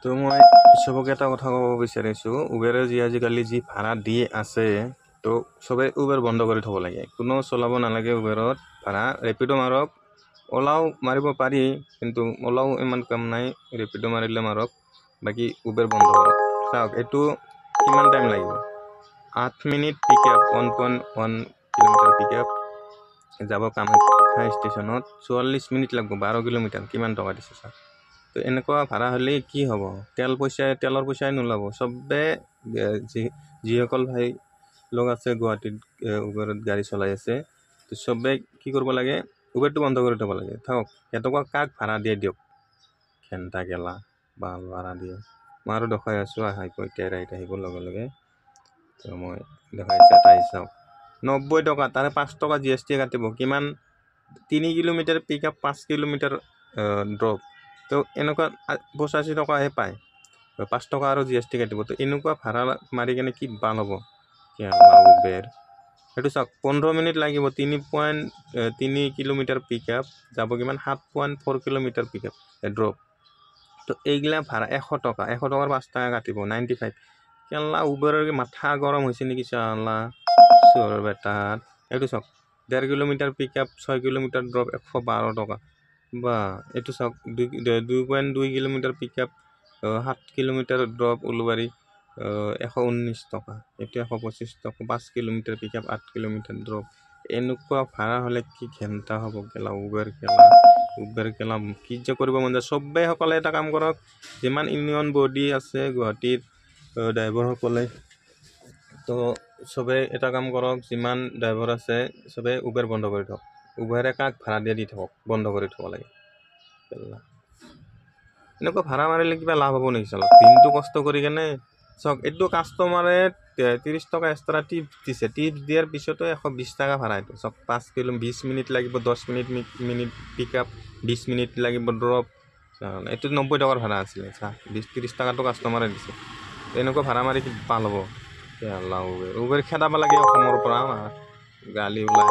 তো মই চবকে এটা কথা ক'ব বিচাৰিছোঁ, উবেৰে আজিকালি যি ভাড়া দি আছে, তো চবে উবেৰ বন্ধ কৰি থ'ব লাগে। কোনো চলাব নালাগে উবেৰত ভাড়া। ৰেপিডো মাৰক, অ'লাও মাৰিব পাৰি, কিন্তু অ'লাও ইমান কাম নাই। ৰেপিডো মাৰিলে মাৰক, বাকী উবেৰ বন্ধ কৰক। চাওক, এইটো কিমান টাইম লাগিব? 8 মিনিট পিক আপ, 1.1 কিলোমিটাৰ পিক আপ যাব কামাখ্যা ষ্টেচনত। 44 মিনিট লাগিব, 12 কিলোমিটাৰ। কিমান টকা দিছে চাওক। তো এনেকুৱা ভাড়া হ'লে কি হ'ব? তেলৰ পইচাই নোলাব। চবে যিসকল ভাই লোক আছে গুৱাহাটীত উবেৰত গাড়ী চলাই আছে, তো চবে কি কৰিব লাগে? উবেৰটো বন্ধ কৰি থ'ব লাগে। থাকক, সিহঁতক কাক ভাড়া দিয়ে দিয়ক। ঘেণ্টা গেলা বাল ভাড়া দিয়ে। মই আৰু দেখাই আছোঁ, এতিয়া ৰাইট আহিব লগে লগে। তো মই দেখাই আছোঁ, এটা আহি চাওক, 90 টকা। তাৰে 5 টকা GST কাটিব। কিমান? 3 কিলোমিটাৰ পিক আপ, 5 কিলোমিটাৰ ড্ৰপ। তো এনেকুৱা 85 টকাহে পায়। 5 টকা আৰু GST কাটিব। তো এনেকুৱা ভাড়া মাৰি কেনে কি বাল হ'ব উবেৰ? সেইটো চাওক, 15 মিনিট লাগিব। 3 কিলোমিটাৰ পিক আপ যাব কিমান? 7.4 কিলোমিটাৰ পিক আপ ড্ৰপ। তো এইগিলা ভাড়া 100 টকা। 100 টকাৰ 5 টকা কাটিব, 95। কেলা উবেৰৰ মাথা গৰম হৈছে নেকি চালা চহৰৰ বেটাত? এইটো চাওক, 1.5 কিলোমিটাৰ পিক আপ, 6 কিলোমিটাৰ ড্ৰপ, 112 টকা। বা এইটো চাওক, 2.2 কিলোমিটাৰ পিক আপ, 7 কিলোমিটাৰ ড্ৰপ উলুবাৰী, 119 টকা। এইটো 125 টকা। 5 কিলোমিটাৰ পিক আপ, 8 কিলোমিটাৰ ড্ৰপ। এনেকুৱা ভাড়া হ'লে কি ঘেণ্টা হ'ব কেলা উবেৰ কেলা কি যে কৰিব মন যায়। চবেই সকলে এটা কাম কৰক, যিমান ইউনিয়ন বডি আছে গুৱাহাটীত ড্ৰাইভাৰসকলে, তো চবেই এটা কাম কৰক, যিমান ড্ৰাইভাৰ আছে চবেই উবেৰ বন্ধ কৰি থওক। উবেৰে কাক ভাড়া দিয়ে দি থাকক, বন্ধ কৰি থ'ব লাগে। এনেকুৱা ভাড়া মাৰিলে কিবা লাভ হ'ব নেকি চাওক? দিনটো কষ্ট কৰি কেনে চাওক, এইটো কাষ্টমাৰে 30 টকা এক্সট্ৰা টিপ দিছে। টিপ দিয়াৰ পিছতো 120 টকা ভাড়া। এইটো চাওক, 20 মিনিট লাগিব, 10 মিনিট পিক আপ, 20 মিনিট লাগিব ড্ৰপ। এইটো 90 টকাৰ ভাড়া আছিলে। 30 টকাটো কাষ্টমাৰে দিছে। এনেকুৱা ভাড়া মাৰি কি পাল হ'ব? উবেৰ খেদাব লাগে অসমৰ পৰা। গালি ওলাই